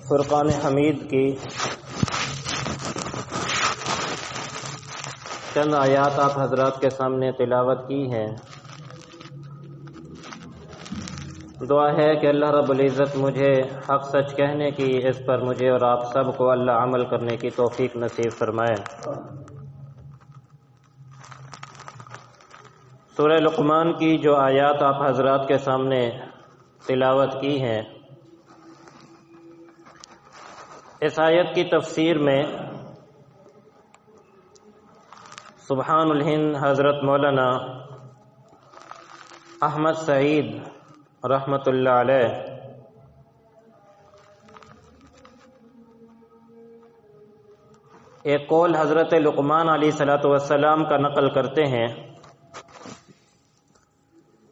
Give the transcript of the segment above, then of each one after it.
فرقان حمید کی چند آیات آپ حضرات کے سامنے تلاوت کی ہیں۔ دعا ہے کہ اللہ رب العزت مجھے حق سچ کہنے کی، اس پر مجھے اور آپ سب کو اللہ عمل کرنے کی توفیق نصیب فرمائے۔ سورہ لقمان کی جو آیات آپ حضرات کے سامنے تلاوت کی ہیں، اس آیت کی تفسیر میں سبحان الہند حضرت مولانا احمد سعید رحمۃ اللہ علیہ ایک قول حضرت لقمان علیہ الصلوۃ والسلام کا نقل کرتے ہیں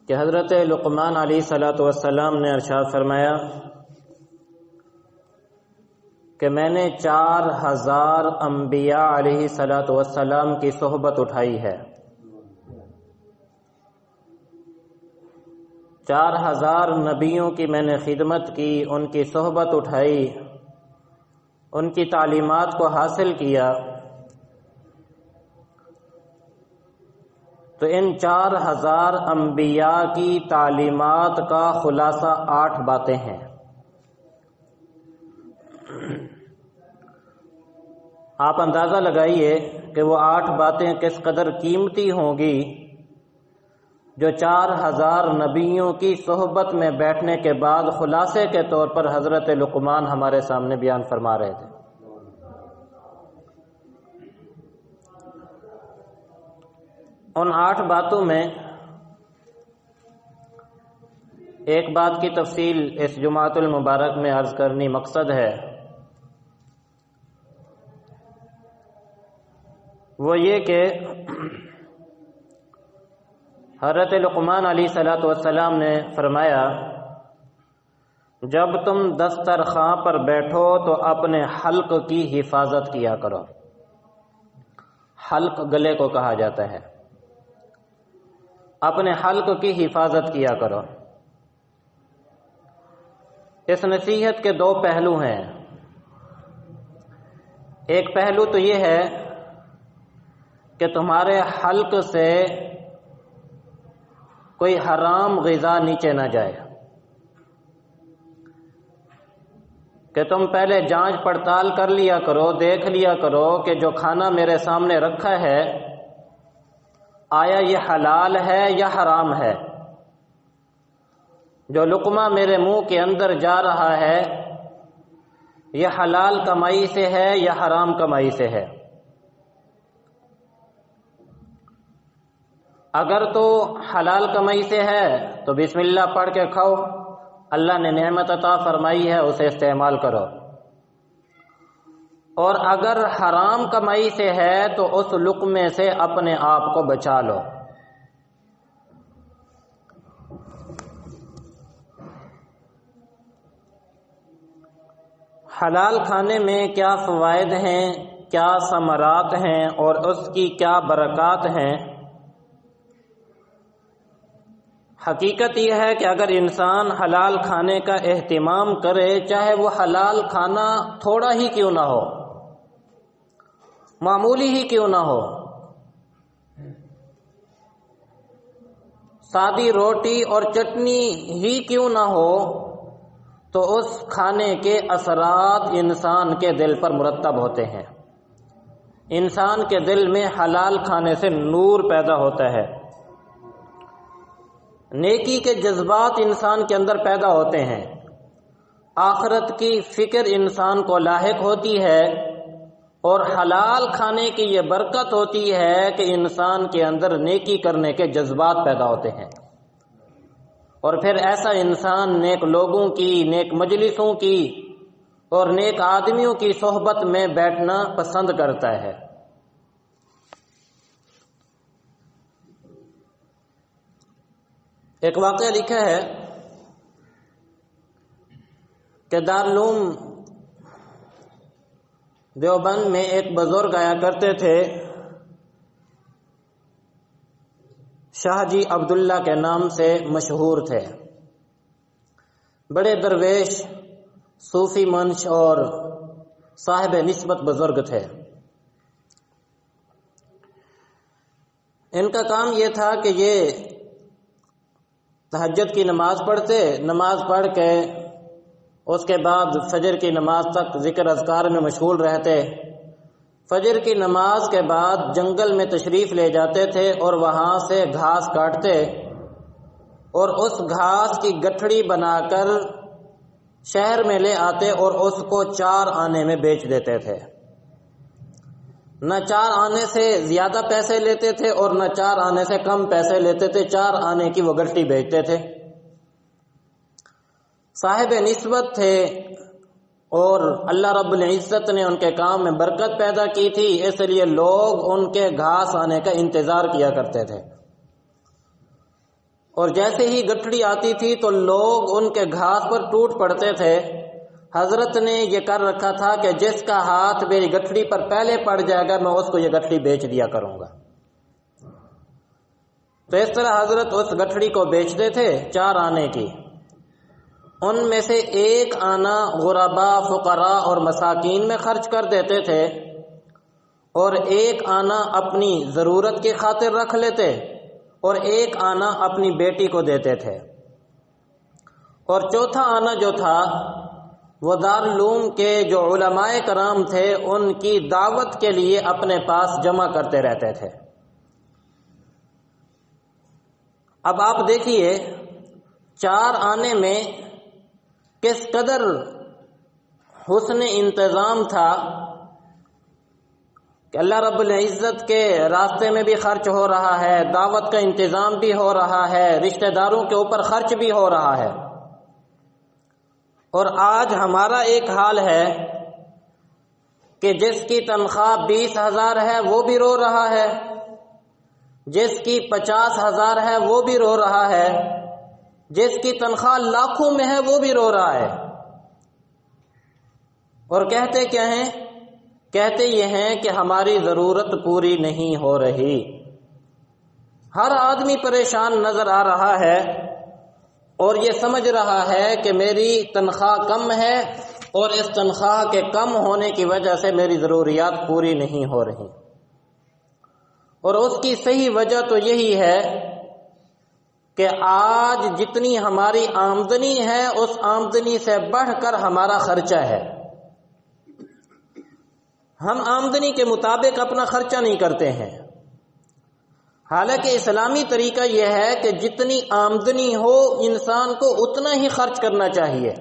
کہ حضرت لقمان علیہ الصلوۃ والسلام نے ارشاد فرمایا کہ میں نے 4000 انبیاء علیہ الصلوۃ والسلام کی صحبت اٹھائی ہے۔ 4000 نبیوں کی میں نے خدمت کی، ان کی صحبت اٹھائی، ان کی تعلیمات کو حاصل کیا، تو ان 4000 انبیاء کی تعلیمات کا خلاصہ 8 باتیں ہیں۔ آپ اندازہ لگائیے کہ وہ 8 باتیں کس قدر قیمتی ہوں گی جو 4000 نبیوں کی صحبت میں بیٹھنے کے بعد خلاصے کے طور پر حضرت لقمان ہمارے سامنے بیان فرما رہے تھے۔ ان 8 باتوں میں ایک بات کی تفصیل اس جمعۃ المبارک میں عرض کرنی مقصد ہے، وہ یہ کہ حضرت لقمان علیہ الصلوۃ والسلام نے فرمایا، جب تم دسترخواں پر بیٹھو تو اپنے حلق کی حفاظت کیا کرو۔ حلق گلے کو کہا جاتا ہے، اپنے حلق کی حفاظت کیا کرو۔ اس نصیحت کے 2 پہلو ہیں۔ ایک پہلو تو یہ ہے کہ تمہارے حلق سے کوئی حرام غذا نیچے نہ جائے، کہ تم پہلے جانچ پڑتال کر لیا کرو، دیکھ لیا کرو کہ جو کھانا میرے سامنے رکھا ہے آیا یہ حلال ہے یا حرام ہے، جو لقمہ میرے منہ کے اندر جا رہا ہے یہ حلال کمائی سے ہے یا حرام کمائی سے ہے۔ اگر تو حلال کمائی سے ہے تو بسم اللہ پڑھ کے کھاؤ، اللہ نے نعمت عطا فرمائی ہے اسے استعمال کرو، اور اگر حرام کمائی سے ہے تو اس لقمے سے اپنے آپ کو بچا لو۔ حلال کھانے میں کیا فوائد ہیں، کیا ثمرات ہیں اور اس کی کیا برکات ہیں؟ حقیقت یہ ہے کہ اگر انسان حلال کھانے کا اہتمام کرے، چاہے وہ حلال کھانا تھوڑا ہی کیوں نہ ہو، معمولی ہی کیوں نہ ہو، سادی روٹی اور چٹنی ہی کیوں نہ ہو، تو اس کھانے کے اثرات انسان کے دل پر مرتب ہوتے ہیں۔ انسان کے دل میں حلال کھانے سے نور پیدا ہوتا ہے، نیکی کے جذبات انسان کے اندر پیدا ہوتے ہیں، آخرت کی فکر انسان کو لاحق ہوتی ہے، اور حلال کھانے کی یہ برکت ہوتی ہے کہ انسان کے اندر نیکی کرنے کے جذبات پیدا ہوتے ہیں، اور پھر ایسا انسان نیک لوگوں کی، نیک مجلسوں کی اور نیک آدمیوں کی صحبت میں بیٹھنا پسند کرتا ہے۔ ایک واقعہ لکھا ہے کہ دارالعلوم دیوبند میں ایک بزرگ آیا کرتے تھے، شاہ جی عبداللہ کے نام سے مشہور تھے، بڑے درویش صوفی منش اور صاحب نسبت بزرگ تھے۔ ان کا کام یہ تھا کہ یہ تہجد کی نماز پڑھتے، نماز پڑھ کے اس کے بعد فجر کی نماز تک ذکر اذکار میں مشغول رہتے۔ فجر کی نماز کے بعد جنگل میں تشریف لے جاتے تھے اور وہاں سے گھاس کاٹتے اور اس گھاس کی گٹھڑی بنا کر شہر میں لے آتے اور اس کو 4 آنے میں بیچ دیتے تھے۔ نہ 4 آنے سے زیادہ پیسے لیتے تھے اور نہ 4 آنے سے کم پیسے لیتے تھے، 4 آنے کی وہ گٹھڑی بیچتے تھے۔ صاحب نسبت تھے اور اللہ رب العزت نے ان کے کام میں برکت پیدا کی تھی، اس لیے لوگ ان کے گھاس آنے کا انتظار کیا کرتے تھے، اور جیسے ہی گٹھڑی آتی تھی تو لوگ ان کے گھاس پر ٹوٹ پڑتے تھے۔ حضرت نے یہ کر رکھا تھا کہ جس کا ہاتھ میری گٹھڑی پر پہلے پڑ جائے گا میں اس کو یہ گٹھڑی بیچ دیا کروں گا۔ تو اس طرح حضرت اس گٹھڑی کو بیچتے تھے 4 آنے کی، ان میں سے 1 آنا غربا، فقراء اور مساکین میں خرچ کر دیتے تھے، اور 1 آنا اپنی ضرورت کی خاطر رکھ لیتے، اور 1 آنا اپنی بیٹی کو دیتے تھے، اور 4تھا آنا جو تھا وہ دارالعلوم کے جو علماء کرام تھے ان کی دعوت کے لیے اپنے پاس جمع کرتے رہتے تھے۔ اب آپ دیکھیے 4 آنے میں کس قدر حسن انتظام تھا کہ اللہ رب العزت کے راستے میں بھی خرچ ہو رہا ہے، دعوت کا انتظام بھی ہو رہا ہے، رشتہ داروں کے اوپر خرچ بھی ہو رہا ہے۔ اور آج ہمارا ایک حال ہے کہ جس کی تنخواہ 20,000 ہے وہ بھی رو رہا ہے، جس کی 50,000 ہے وہ بھی رو رہا ہے، جس کی تنخواہ لاکھوں میں ہے وہ بھی رو رہا ہے۔ اور کہتے کیا ہیں؟ کہتے یہ ہیں کہ ہماری ضرورت پوری نہیں ہو رہی۔ ہر آدمی پریشان نظر آ رہا ہے اور یہ سمجھ رہا ہے کہ میری تنخواہ کم ہے اور اس تنخواہ کے کم ہونے کی وجہ سے میری ضروریات پوری نہیں ہو رہی، اور اس کی صحیح وجہ تو یہی ہے کہ آج جتنی ہماری آمدنی ہے اس آمدنی سے بڑھ کر ہمارا خرچہ ہے۔ ہم آمدنی کے مطابق اپنا خرچہ نہیں کرتے ہیں، حالانکہ اسلامی طریقہ یہ ہے کہ جتنی آمدنی ہو انسان کو اتنا ہی خرچ کرنا چاہیے۔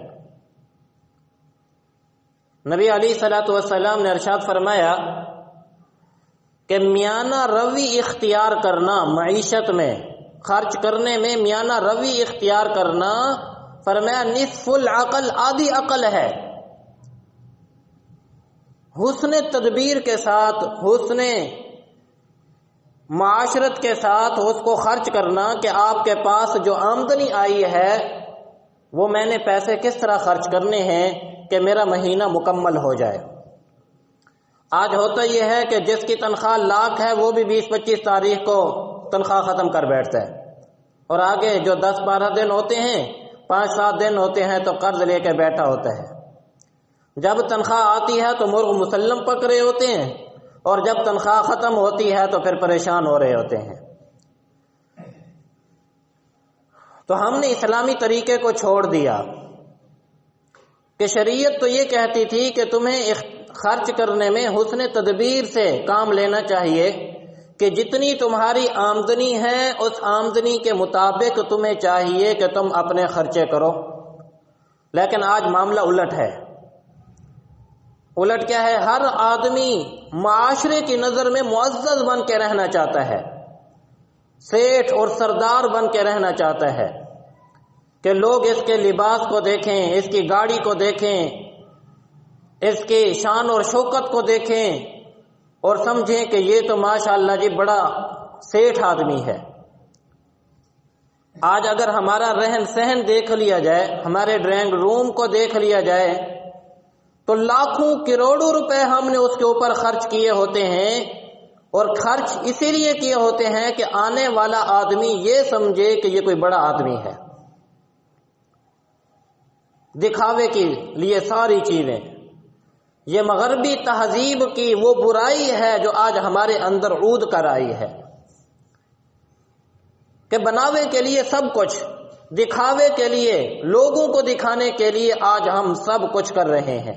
نبی علیہ الصلوۃ والسلام نے ارشاد فرمایا کہ میانہ روی اختیار کرنا، معیشت میں خرچ کرنے میں میانہ روی اختیار کرنا، فرمایا نصف العقل، آدھی عقل ہے۔ حسن تدبیر کے ساتھ، حسن معاشرت کے ساتھ اس کو خرچ کرنا کہ آپ کے پاس جو آمدنی آئی ہے وہ میں نے پیسے کس طرح خرچ کرنے ہیں کہ میرا مہینہ مکمل ہو جائے۔ آج ہوتا یہ ہے کہ جس کی تنخواہ 1,00,000 ہے وہ بھی 20-25 تاریخ کو تنخواہ ختم کر بیٹھتا ہے، اور آگے جو 10-12 دن ہوتے ہیں، 5-7 دن ہوتے ہیں تو قرض لے کے بیٹھا ہوتا ہے۔ جب تنخواہ آتی ہے تو مرغ مسلم پک رہے ہوتے ہیں، اور جب تنخواہ ختم ہوتی ہے تو پھر پریشان ہو رہے ہوتے ہیں۔ تو ہم نے اسلامی طریقے کو چھوڑ دیا کہ شریعت تو یہ کہتی تھی کہ تمہیں خرچ کرنے میں حسن تدبیر سے کام لینا چاہیے کہ جتنی تمہاری آمدنی ہے اس آمدنی کے مطابق تمہیں چاہیے کہ تم اپنے خرچے کرو، لیکن آج معاملہ الٹ ہے۔ الٹ کیا ہے؟ ہر آدمی معاشرے کی نظر میں معزز بن کے رہنا چاہتا ہے، سیٹھ اور سردار بن کے رہنا چاہتا ہے، کہ لوگ اس کے لباس کو دیکھیں، اس کی گاڑی کو دیکھیں، اس کی شان اور شوکت کو دیکھیں اور سمجھیں کہ یہ تو ماشاءاللہ جی بڑا سیٹھ آدمی ہے۔ آج اگر ہمارا رہن سہن دیکھ لیا جائے، ہمارے ڈرائنگ روم کو دیکھ لیا جائے تو لاکھوں کروڑوں روپے ہم نے اس کے اوپر خرچ کیے ہوتے ہیں، اور خرچ اسی لیے کیے ہوتے ہیں کہ آنے والا آدمی یہ سمجھے کہ یہ کوئی بڑا آدمی ہے۔ دکھاوے کے لیے ساری چیزیں. یہ مغربی تہذیب کی وہ برائی ہے جو آج ہمارے اندر عود کر آئی ہے کہ بناوے کے لیے سب کچھ، دکھاوے کے لیے، لوگوں کو دکھانے کے لیے آج ہم سب کچھ کر رہے ہیں،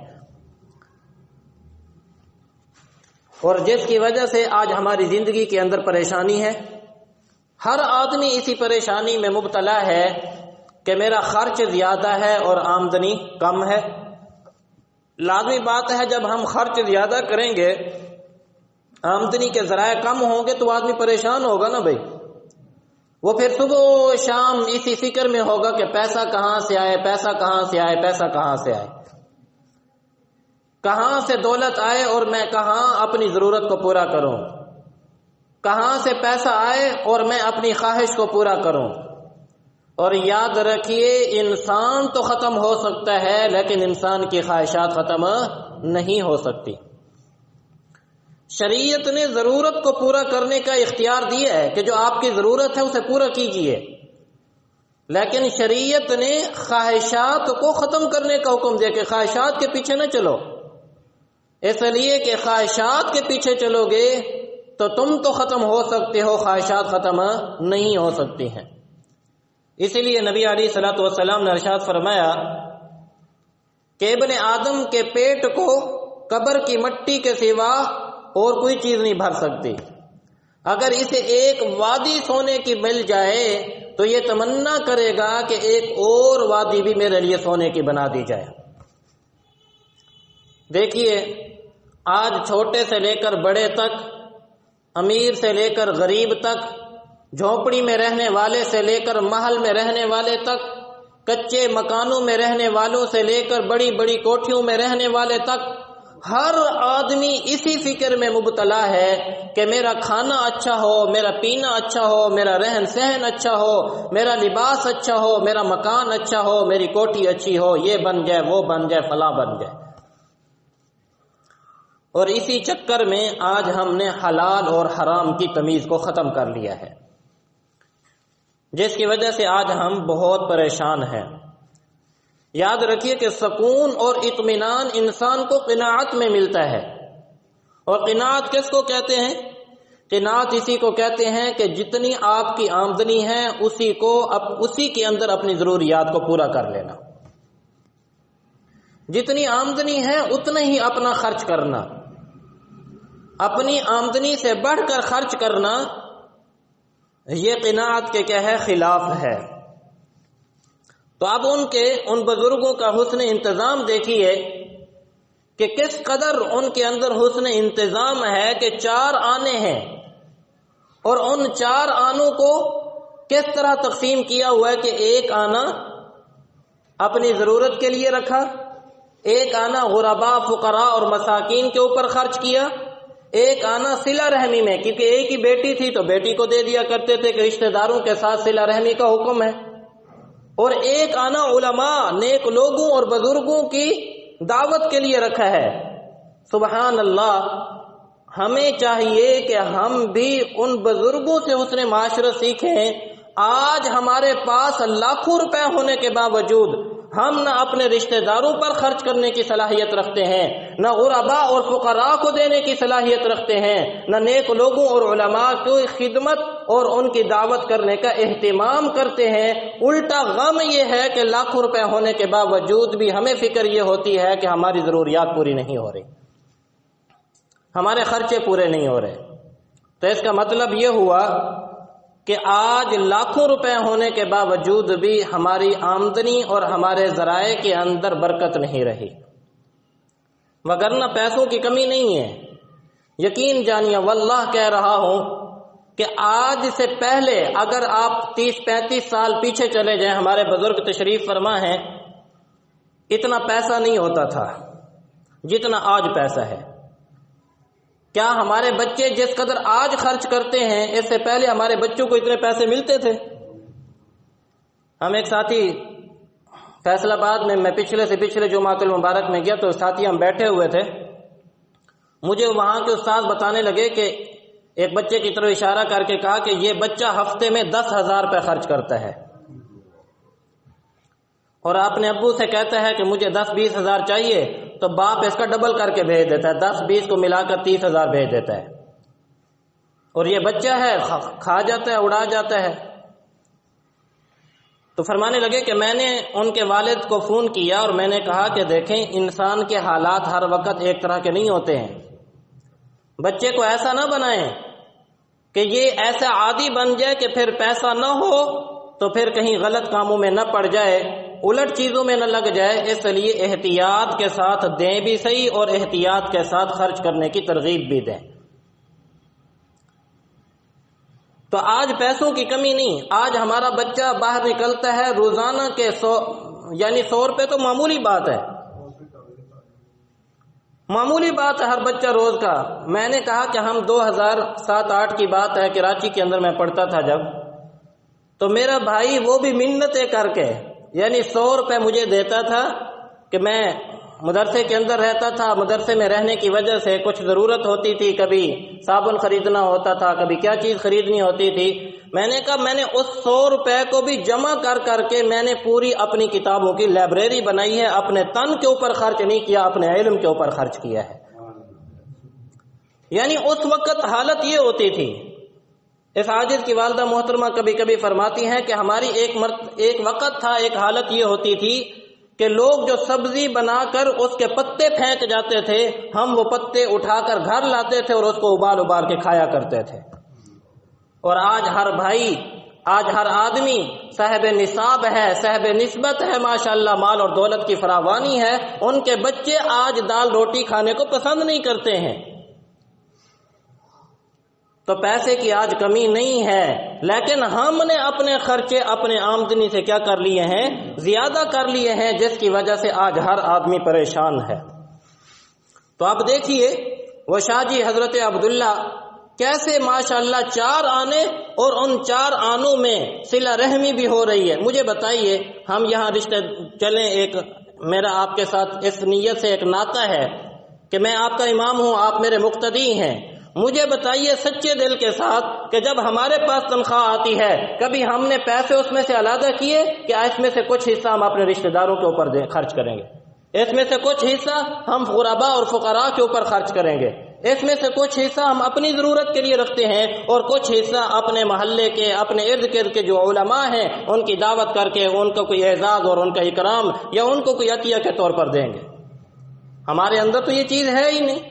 اور جس کی وجہ سے آج ہماری زندگی کے اندر پریشانی ہے. ہر آدمی اسی پریشانی میں مبتلا ہے کہ میرا خرچ زیادہ ہے اور آمدنی کم ہے. لازمی بات ہے جب ہم خرچ زیادہ کریں گے، آمدنی کے ذرائع کم ہوں گے تو آدمی پریشان ہوگا نا بھائی. وہ پھر صبح و شام اسی فکر میں ہوگا کہ پیسہ کہاں سے آئے، پیسہ کہاں سے آئے، پیسہ کہاں سے آئے، کہاں سے دولت آئے اور میں کہاں اپنی ضرورت کو پورا کروں، کہاں سے پیسہ آئے اور میں اپنی خواہش کو پورا کروں. اور یاد رکھیے انسان تو ختم ہو سکتا ہے لیکن انسان کی خواہشات ختم نہیں ہو سکتی. شریعت نے ضرورت کو پورا کرنے کا اختیار دیا ہے کہ جو آپ کی ضرورت ہے اسے پورا کیجئے، لیکن شریعت نے خواہشات کو ختم کرنے کا حکم دیا کہ خواہشات کے پیچھے نہ چلو، اس لیے کہ خواہشات کے پیچھے چلو گے تو تم تو ختم ہو سکتے ہو، خواہشات ختم نہیں ہو سکتی ہیں. اسی لیے نبی علیہ الصلوۃ والسلام نے ارشاد فرمایا کہ ابن آدم کے پیٹ کو قبر کی مٹی کے سوا اور کوئی چیز نہیں بھر سکتی. اگر اسے ایک وادی سونے کی مل جائے تو یہ تمنا کرے گا کہ ایک اور وادی بھی میرے لیے سونے کی بنا دی جائے. دیکھیے آج چھوٹے سے لے کر بڑے تک، امیر سے لے کر غریب تک، جھونپڑی میں رہنے والے سے لے کر محل میں رہنے والے تک، کچے مکانوں میں رہنے والوں سے لے کر بڑی بڑی کوٹھیوں میں رہنے والے تک، ہر آدمی اسی فکر میں مبتلا ہے کہ میرا کھانا اچھا ہو، میرا پینا اچھا ہو، میرا رہن سہن اچھا ہو، میرا لباس اچھا ہو، میرا مکان اچھا ہو، میری کوٹھی اچھی ہو، یہ بن جائے، وہ بن جائے، فلاں بن جائے. اور اسی چکر میں آج ہم نے حلال اور حرام کی تمیز کو ختم کر لیا ہے، جس کی وجہ سے آج ہم بہت پریشان ہیں. یاد رکھیے کہ سکون اور اطمینان انسان کو قناعت میں ملتا ہے. اور قناعت کس کو کہتے ہیں؟ قناعت اسی کو کہتے ہیں کہ جتنی آپ کی آمدنی ہے اسی کے اندر اپنی ضروریات کو پورا کر لینا. جتنی آمدنی ہے اتنا ہی اپنا خرچ کرنا، اپنی آمدنی سے بڑھ کر خرچ کرنا، یہ قناعت کے کیا ہے؟ خلاف ہے. تو اب ان بزرگوں کا حسن انتظام دیکھیے کہ کس قدر ان کے اندر حسن انتظام ہے کہ 4 آنے ہیں اور ان 4 آنوں کو کس طرح تقسیم کیا ہوا ہے کہ ایک آنا اپنی ضرورت کے لیے رکھا، ایک آنا غرباء، فقراء اور مساکین کے اوپر خرچ کیا، ایک آنا صلہ رحمی میں، کیونکہ ایک ہی بیٹی تھی تو بیٹی کو دے دیا کرتے تھے کہ رشتہ داروں کے ساتھ صلہ رحمی کا حکم ہے، اور ایک آنا علماء، نیک لوگوں اور بزرگوں کی دعوت کے لیے رکھا ہے. سبحان اللہ، ہمیں چاہیے کہ ہم بھی ان بزرگوں سے حسن معاشرت سیکھیں. آج ہمارے پاس لاکھوں روپے ہونے کے باوجود ہم نہ اپنے رشتہ داروں پر خرچ کرنے کی صلاحیت رکھتے ہیں، نہ غرباء اور فقراء کو دینے کی صلاحیت رکھتے ہیں، نہ نیک لوگوں اور علماء کی خدمت اور ان کی دعوت کرنے کا اہتمام کرتے ہیں. الٹا غم یہ ہے کہ لاکھوں روپے ہونے کے باوجود بھی ہمیں فکر یہ ہوتی ہے کہ ہماری ضروریات پوری نہیں ہو رہی، ہمارے خرچے پورے نہیں ہو رہے. تو اس کا مطلب یہ ہوا کہ آج لاکھوں روپے ہونے کے باوجود بھی ہماری آمدنی اور ہمارے ذرائع کے اندر برکت نہیں رہی. وگرنہ پیسوں کی کمی نہیں ہے، یقین جانیے، واللہ کہہ رہا ہوں کہ آج سے پہلے اگر آپ 30-35 سال پیچھے چلے جائیں، ہمارے بزرگ تشریف فرما ہیں، اتنا پیسہ نہیں ہوتا تھا جتنا آج پیسہ ہے. کیا ہمارے بچے جس قدر آج خرچ کرتے ہیں اس سے پہلے ہمارے بچوں کو اتنے پیسے ملتے تھے؟ ہم ایک ساتھی فیصل آباد میں پچھلے جمعۃ المبارک میں گیا تو ساتھی ہم بیٹھے ہوئے تھے، مجھے وہاں کے استاد بتانے لگے کہ ایک بچے کی طرف اشارہ کر کے کہا کہ یہ بچہ ہفتے میں 10,000 روپے خرچ کرتا ہے. اور اپنے ابو سے کہتا ہے کہ مجھے 10-20 ہزار چاہیے، تو باپ اس کا ڈبل کر کے بھیج دیتا ہے، 10-20 کو ملا کر 30 ہزار بھیج دیتا ہے، اور یہ بچہ ہے کھا جاتا ہے، اڑا جاتا ہے۔ تو فرمانے لگے کہ میں نے ان کے والد کو فون کیا اور میں نے کہا کہ دیکھیں انسان کے حالات ہر وقت ایک طرح کے نہیں ہوتے ہیں، بچے کو ایسا نہ بنائیں کہ یہ ایسا عادی بن جائے کہ پھر پیسہ نہ ہو تو پھر کہیں غلط کاموں میں نہ پڑ جائے، الٹ چیزوں میں نہ لگ جائے، اس لیے احتیاط کے ساتھ دیں بھی صحیح اور احتیاط کے ساتھ خرچ کرنے کی ترغیب بھی دیں۔ تو آج پیسوں کی کمی نہیں، آج ہمارا بچہ باہر نکلتا ہے روزانہ کے 100 روپے تو معمولی بات ہے، معمولی بات ہے ہر بچہ روز کا۔ میں نے کہا کہ ہم 2007-8 کی بات ہے، کراچی کے اندر میں پڑھتا تھا جب، تو میرا بھائی وہ بھی منتیں کر کے 100 روپے مجھے دیتا تھا کہ میں مدرسے کے اندر رہتا تھا، مدرسے میں رہنے کی وجہ سے کچھ ضرورت ہوتی تھی، کبھی صابن خریدنا ہوتا تھا، کبھی کیا چیز خریدنی ہوتی تھی، میں نے کہا میں نے اس 100 روپے کو بھی جمع کر کے میں نے پوری اپنی کتابوں کی لائبریری بنائی ہے، اپنے تن کے اوپر خرچ نہیں کیا، اپنے علم کے اوپر خرچ کیا ہے۔ یعنی اس وقت حالت یہ ہوتی تھی، اس عاجز کی والدہ محترمہ کبھی کبھی فرماتی ہیں کہ ہماری ایک وقت تھا، ایک حالت یہ ہوتی تھی کہ لوگ جو سبزی بنا کر اس کے پتے پھینک جاتے تھے، ہم وہ پتے اٹھا کر گھر لاتے تھے اور اس کو ابال کے کھایا کرتے تھے۔ اور آج ہر بھائی، آج ہر آدمی صاحب نصاب ہے، صاحب نسبت ہے، ماشاءاللہ مال اور دولت کی فراوانی ہے، ان کے بچے آج دال روٹی کھانے کو پسند نہیں کرتے ہیں۔ تو پیسے کی آج کمی نہیں ہے، لیکن ہم نے اپنے خرچے اپنے آمدنی سے کیا کر لیے ہیں؟ زیادہ کر لیے ہیں، جس کی وجہ سے آج ہر آدمی پریشان ہے۔ تو آپ دیکھیے وہ شاہ جی حضرت عبداللہ کیسے ماشاءاللہ 4 آنے، اور ان 4 آنوں میں صلہ رحمی بھی ہو رہی ہے۔ مجھے بتائیے، ہم یہاں رشتے چلیں، ایک میرا آپ کے ساتھ اس نیت سے ایک ناطہ ہے کہ میں آپ کا امام ہوں، آپ میرے مقتدی ہیں، مجھے بتائیے سچے دل کے ساتھ کہ جب ہمارے پاس تنخواہ آتی ہے، کبھی ہم نے پیسے اس میں سے علیحدہ کیے کہ اس میں سے کچھ حصہ ہم اپنے رشتہ داروں کے اوپر خرچ کریں گے، اس میں سے کچھ حصہ ہم غرباء اور فقراء کے اوپر خرچ کریں گے، اس میں سے کچھ حصہ ہم اپنی ضرورت کے لیے رکھتے ہیں، اور کچھ حصہ اپنے محلے کے، اپنے ارد گرد کے جو علماء ہیں ان کی دعوت کر کے ان کو کوئی اعزاز اور ان کا اکرام یا ان کو کوئی عطیہ کے طور پر دیں گے۔ ہمارے اندر تو یہ چیز ہے ہی نہیں۔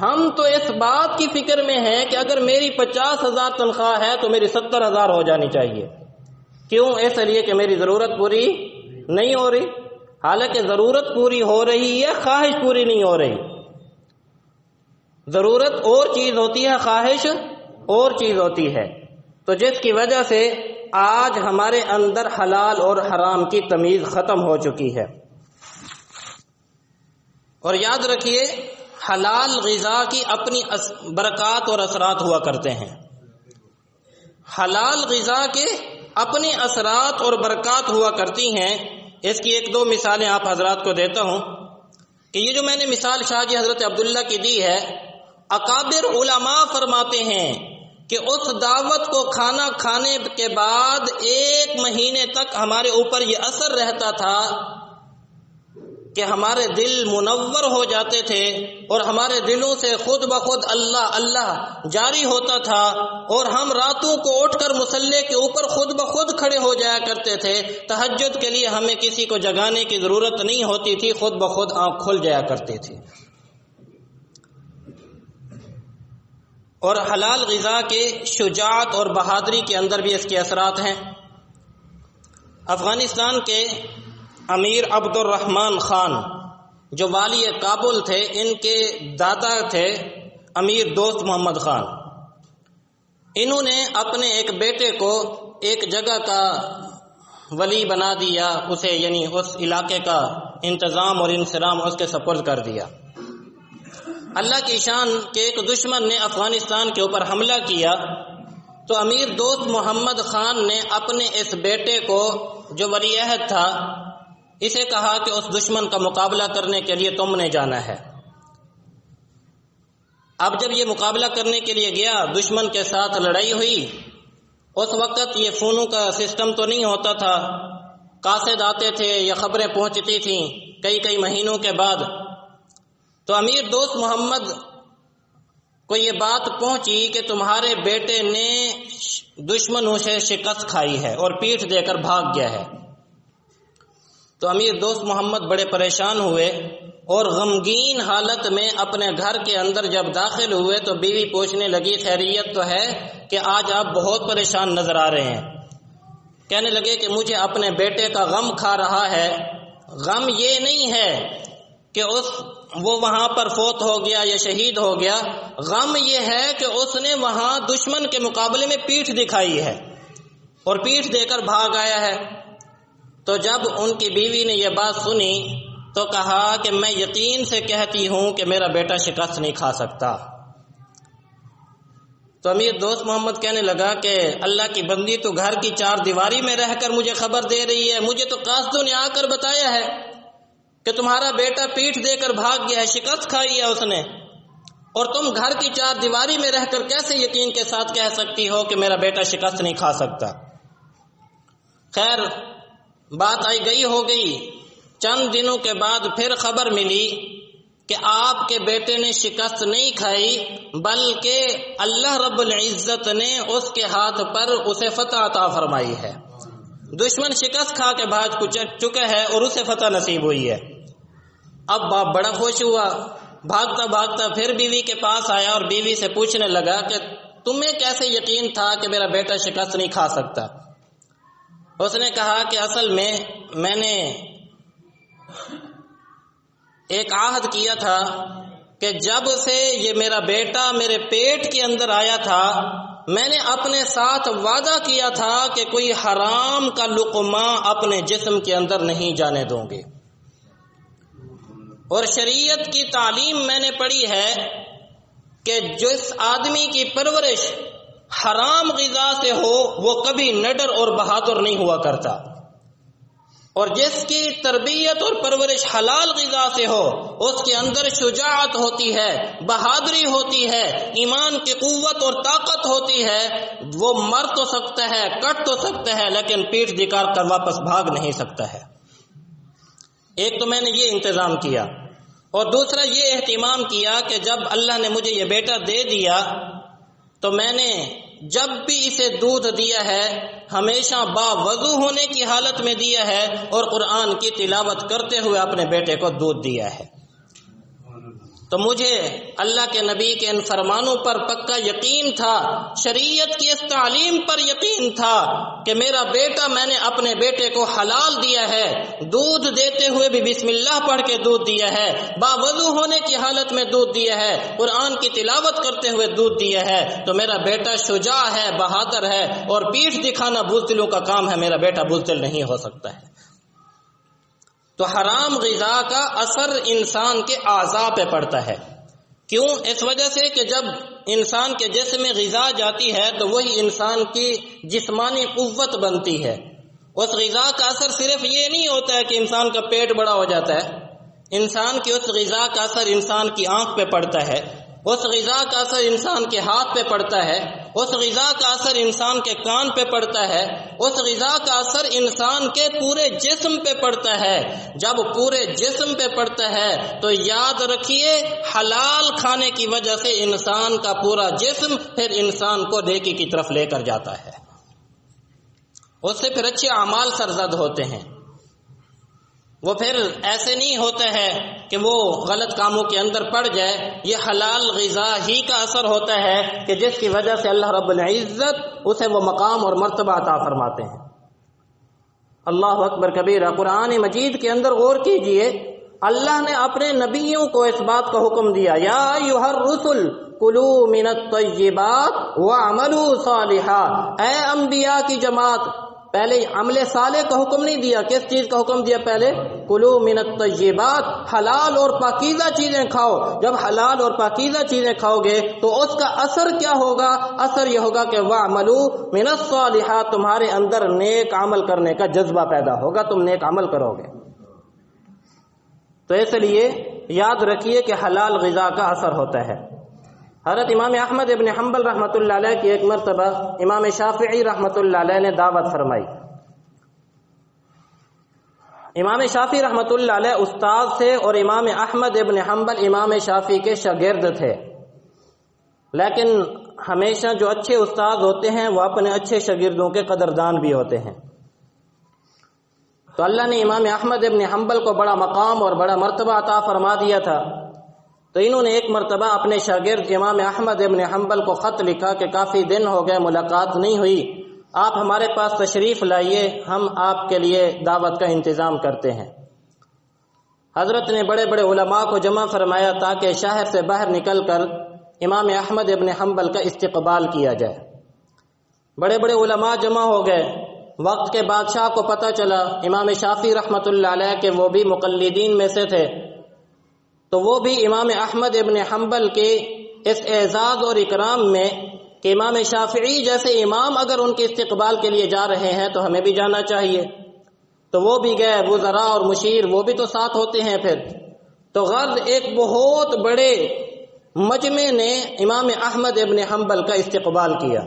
ہم تو اس بات کی فکر میں ہیں کہ اگر میری 50,000 تنخواہ ہے تو میری 70,000 ہو جانی چاہیے۔ کیوں؟ اس لیے کہ میری ضرورت پوری نہیں ہو رہی، حالانکہ ضرورت پوری ہو رہی ہے، خواہش پوری نہیں ہو رہی۔ ضرورت اور چیز ہوتی ہے، خواہش اور چیز ہوتی ہے، تو جس کی وجہ سے آج ہمارے اندر حلال اور حرام کی تمیز ختم ہو چکی ہے۔ اور یاد رکھیے حلال غذا کی اپنی برکات اور اثرات ہوا کرتے ہیں، حلال غذا کے اپنے اثرات اور برکات ہوا کرتی ہیں۔ اس کی 1-2 مثالیں آپ حضرات کو دیتا ہوں کہ یہ جو میں نے مثال شاہ جی حضرت عبداللہ کی دی ہے، اکابر علماء فرماتے ہیں کہ اس دعوت کو کھانا کھانے کے بعد 1 مہینے تک ہمارے اوپر یہ اثر رہتا تھا کہ ہمارے دل منور ہو جاتے تھے، اور ہمارے دلوں سے خود بخود اللہ اللہ جاری ہوتا تھا، اور ہم راتوں کو اٹھ کر مصلی کے اوپر خود بخود کھڑے ہو جایا کرتے تھے۔ تہجد کے لیے ہمیں کسی کو جگانے کی ضرورت نہیں ہوتی تھی، خود بخود آنکھ کھل جایا کرتی تھی۔ اور حلال غذا کے شجاعت اور بہادری کے اندر بھی اس کے اثرات ہیں۔ افغانستان کے امیر عبد الرحمن خان جو والی کابل تھے، ان کے دادا تھے امیر دوست محمد خان۔ انہوں نے اپنے ایک بیٹے کو ایک جگہ کا ولی بنا دیا، اسے یعنی اس علاقے کا انتظام اور انصرام اس کے سپرد کر دیا۔ اللہ کی شان کہ ایک دشمن نے افغانستان کے اوپر حملہ کیا، تو امیر دوست محمد خان نے اپنے اس بیٹے کو جو ولی عہد تھا اسے کہا کہ اس دشمن کا مقابلہ کرنے کے لیے تم نے جانا ہے۔ اب جب یہ مقابلہ کرنے کے لیے گیا، دشمن کے ساتھ لڑائی ہوئی۔ اس وقت یہ فونوں کا سسٹم تو نہیں ہوتا تھا، قاصد آتے تھے یا خبریں پہنچتی تھیں کئی مہینوں کے بعد، تو امیر دوست محمد کو یہ بات پہنچی کہ تمہارے بیٹے نے دشمنوں سے شکست کھائی ہے اور پیٹھ دے کر بھاگ گیا ہے۔ تو امیر دوست محمد بڑے پریشان ہوئے اور غمگین حالت میں اپنے گھر کے اندر جب داخل ہوئے تو بیوی پوچھنے لگی خیریت تو ہے کہ آج آپ بہت پریشان نظر آ رہے ہیں۔ کہنے لگے کہ مجھے اپنے بیٹے کا غم کھا رہا ہے۔ غم یہ نہیں ہے کہ وہ وہاں پر فوت ہو گیا یا شہید ہو گیا، غم یہ ہے کہ اس نے وہاں دشمن کے مقابلے میں پیٹھ دکھائی ہے اور پیٹھ دے کر بھاگ آیا ہے۔ تو جب ان کی بیوی نے یہ بات سنی تو کہا کہ میں یقین سے کہتی ہوں کہ میرا بیٹا شکست نہیں کھا سکتا۔ تو امیر دوست محمد کہنے لگا کہ اللہ کی بندی تو گھر کی چار دیواری میں رہ کر مجھے خبر دے رہی ہے، مجھے تو قاصدوں نے آ کر بتایا ہے کہ تمہارا بیٹا پیٹھ دے کر بھاگ گیا ہے، شکست کھائی ہے اس نے، اور تم گھر کی چار دیواری میں رہ کر کیسے یقین کے ساتھ کہہ سکتی ہو کہ میرا بیٹا شکست نہیں کھا سکتا۔ خیر بات آئی گئی ہو گئی، چند دنوں کے بعد پھر خبر ملی کہ آپ کے بیٹے نے شکست نہیں کھائی بلکہ اللہ رب العزت نے اس کے ہاتھ پر اسے فتح عطا فرمائی ہے۔ دشمن شکست کھا کے بھاگ چکا ہے اور اسے فتح نصیب ہوئی ہے۔ اب باپ بڑا خوش ہوا، بھاگتا بھاگتا پھر بیوی کے پاس آیا اور بیوی سے پوچھنے لگا کہ تمہیں کیسے یقین تھا کہ میرا بیٹا شکست نہیں کھا سکتا؟ اس نے کہا کہ اصل میں نے ایک عہد کیا تھا کہ جب سے یہ میرا بیٹا میرے پیٹ کے اندر آیا تھا میں نے اپنے ساتھ وعدہ کیا تھا کہ کوئی حرام کا لقمہ اپنے جسم کے اندر نہیں جانے دوں گے، اور شریعت کی تعلیم میں نے پڑھی ہے کہ جس آدمی کی پرورش حرام غذا سے ہو وہ کبھی نڈر اور بہادر نہیں ہوا کرتا، اور جس کی تربیت اور پرورش حلال غذا سے ہو اس کے اندر شجاعت ہوتی ہے، بہادری ہوتی ہے، ایمان کی قوت اور طاقت ہوتی ہے۔ وہ مر تو سکتا ہے، کٹ تو سکتا ہے، لیکن پیٹھ دکھا کر واپس بھاگ نہیں سکتا ہے۔ ایک تو میں نے یہ انتظام کیا، اور دوسرا یہ اہتمام کیا کہ جب اللہ نے مجھے یہ بیٹا دے دیا تو میں نے جب بھی اسے دودھ دیا ہے ہمیشہ باوضو ہونے کی حالت میں دیا ہے اور قرآن کی تلاوت کرتے ہوئے اپنے بیٹے کو دودھ دیا ہے۔ تو مجھے اللہ کے نبی کے ان فرمانوں پر پکا یقین تھا، شریعت کی اس تعلیم پر یقین تھا کہ میرا بیٹا، میں نے اپنے بیٹے کو حلال دیا ہے، دودھ دیتے ہوئے بھی بسم اللہ پڑھ کے دودھ دیا ہے، باوضو ہونے کی حالت میں دودھ دیا ہے، قرآن کی تلاوت کرتے ہوئے دودھ دیا ہے، تو میرا بیٹا شجاع ہے، بہادر ہے، اور پیٹھ دکھانا بزدلوں کا کام ہے، میرا بیٹا بزدل نہیں ہو سکتا ہے۔ تو حرام غذا کا اثر انسان کے اعضاء پہ پڑتا ہے۔ کیوں؟ اس وجہ سے کہ جب انسان کے جسم میں غذا جاتی ہے تو وہی انسان کی جسمانی قوت بنتی ہے۔ اس غذا کا اثر صرف یہ نہیں ہوتا ہے کہ انسان کا پیٹ بڑا ہو جاتا ہے، انسان کی اس غذا کا اثر انسان کی آنکھ پہ پڑتا ہے، اس غذا کا اثر انسان کے ہاتھ پہ پڑتا ہے، اس غذا کا اثر انسان کے کان پہ پڑتا ہے، اس غذا کا اثر انسان کے پورے جسم پہ پڑتا ہے۔ جب پورے جسم پہ پڑتا ہے تو یاد رکھیے حلال کھانے کی وجہ سے انسان کا پورا جسم پھر انسان کو نیکی کی طرف لے کر جاتا ہے، اس سے پھر اچھے اعمال سرزد ہوتے ہیں۔ وہ پھر ایسے نہیں ہوتا ہے کہ وہ غلط کاموں کے اندر پڑ جائے، یہ حلال غذا ہی کا اثر ہوتا ہے کہ جس کی وجہ سے اللہ رب العزت اسے وہ مقام اور مرتبہ عطا فرماتے ہیں۔ اللہ اکبر کبیرہ۔ قرآن مجید کے اندر غور کیجئے، اللہ نے اپنے نبیوں کو اس بات کا حکم دیا، یا ایھا الرسل کلوا من الطیبات واعملوا صالحا، اے انبیاء کی جماعت، پہلے عمل صالح کا حکم نہیں دیا، کس چیز کا حکم دیا؟ پہلے کلوا من الطیبات، حلال اور پاکیزہ چیزیں کھاؤ۔ جب حلال اور پاکیزہ چیزیں کھاؤ گے تو اس کا اثر کیا ہوگا؟ اثر یہ ہوگا کہ واعملوا من الصالحات، تمہارے اندر نیک عمل کرنے کا جذبہ پیدا ہوگا، تم نیک عمل کرو گے۔ تو اس لیے یاد رکھیے کہ حلال غذا کا اثر ہوتا ہے۔ حضرت امام احمد ابن حنبل رحمۃ اللہ علیہ کی ایک مرتبہ امام شافعی رحمۃ اللہ علیہ نے دعوت فرمائی امام شافعی رحمۃ اللہ علیہ استاد سے اور امام احمد ابن حنبل امام شافعی کے شاگرد تھے، لیکن ہمیشہ جو اچھے استاد ہوتے ہیں وہ اپنے اچھے شاگردوں کے قدردان بھی ہوتے ہیں۔ تو اللہ نے امام احمد ابن حنبل کو بڑا مقام اور بڑا مرتبہ عطا فرما دیا تھا، تو انہوں نے ایک مرتبہ اپنے شاگرد امام احمد ابن حنبل کو خط لکھا کہ کافی دن ہو گئے ملاقات نہیں ہوئی، آپ ہمارے پاس تشریف لائیے، ہم آپ کے لیے دعوت کا انتظام کرتے ہیں۔ حضرت نے بڑے بڑے علماء کو جمع فرمایا تاکہ شہر سے باہر نکل کر امام احمد ابن حنبل کا استقبال کیا جائے۔ بڑے بڑے علماء جمع ہو گئے۔ وقت کے بادشاہ کو پتہ چلا امام شافعی رحمۃ اللہ علیہ کے وہ بھی مقلدین میں سے تھے، تو وہ بھی امام احمد ابن حنبل کے اس اعزاز اور اکرام میں کہ امام شافعی جیسے امام اگر ان کے استقبال کے لیے جا رہے ہیں تو ہمیں بھی جانا چاہیے، تو وہ بھی گئے، وزراء اور مشیر وہ بھی تو ساتھ ہوتے ہیں پھر۔ تو غرض ایک بہت بڑے مجمع نے امام احمد ابن حنبل کا استقبال کیا۔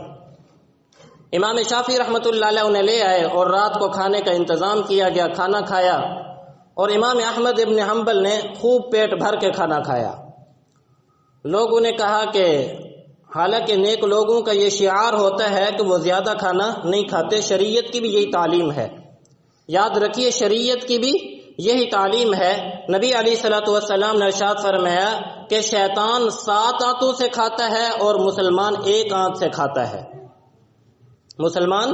امام شافعی رحمۃ اللہ علیہ انہیں لے آئے اور رات کو کھانے کا انتظام کیا گیا، کھانا کھایا، اور امام احمد ابن حنبل نے خوب پیٹ بھر کے کھانا کھایا۔ لوگوں نے کہا کہ حالانکہ نیک لوگوں کا یہ شعار ہوتا ہے کہ وہ زیادہ کھانا نہیں کھاتے، شریعت کی بھی یہی تعلیم ہے، یاد رکھیے شریعت کی بھی یہی تعلیم ہے۔ نبی علیہ الصلوۃ والسلام نے ارشاد فرمایا کہ شیطان 7 آنتوں سے کھاتا ہے اور مسلمان 1 آنت سے کھاتا ہے۔ مسلمان